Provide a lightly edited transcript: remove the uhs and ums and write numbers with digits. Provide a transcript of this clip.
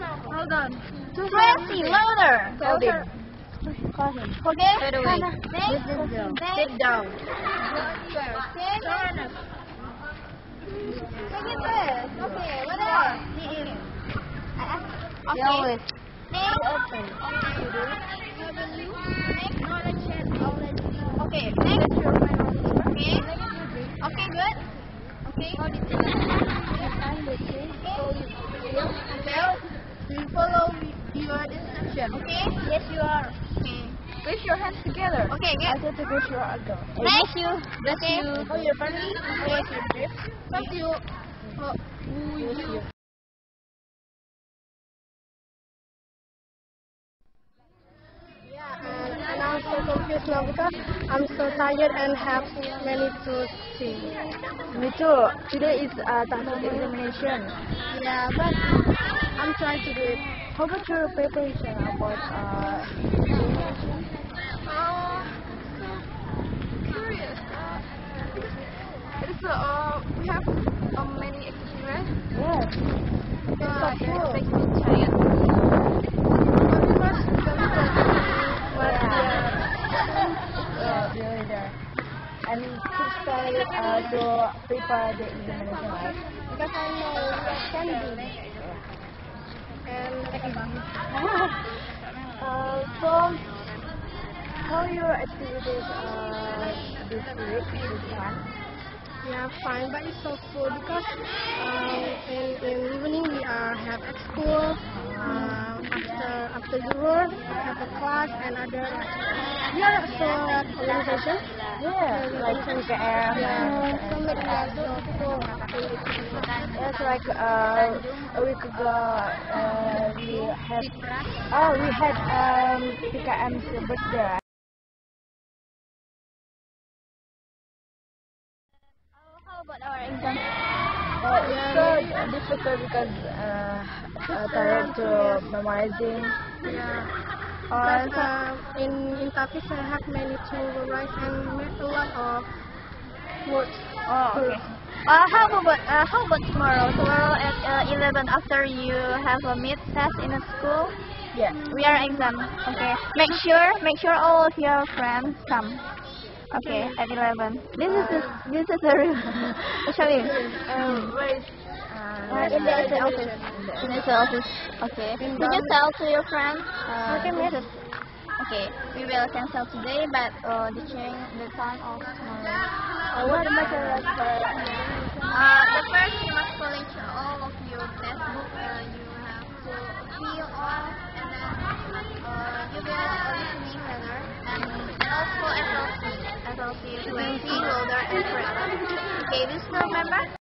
Hold on. Tracy, louder. Call him. Okay. By the way, Sit down. Okay. Take it first. Okay. What else? Okay. Next. Okay. Next. Okay. Okay. Good. Okay. Well, you follow your instruction. Okay. Yes, you are. Okay. Push your hands together. Okay. Good. I said to push your hands together. Bless you. Bless Okay. you. Oh, your family. Okay. Thank you. And I'm so confused now because I'm so tired and have many to see. Me too. Today is task examination. Yeah, but I'm trying to do it. How about your preparation about Curious. We have many exercises, right? yes. Yeah, so cool. it makes me tired. Really there. And keep study to prepare the examination, right? Because I know what can do. And So, how your activities this week, this month? yeah, fine, but it's so full because in evening we have at school. After the work, we have a class and other. We are also at organization. Yeah, like PKM. Yeah, so many are so full. It's like a week ago we had PKM's birthday. How about our exam? It's so difficult because tired to memorizing. Yeah. Or Because in topics I have many to write and make a lot of words. Oh, okay. How about tomorrow? Tomorrow at 11 after you have a mid test in a school, yeah. we are exam. Okay. Make sure all of your friends come. Okay, at 11. This is a real. Actually, Where is in the office. In the office. Okay. Did you tell to your friends? Okay, we will cancel today, but the time of tomorrow. what material The first you must collect all of your textbook. You have to fill all, and then you will listening letter, and also FLC, 20, loader, and prep. Okay, do you still remember?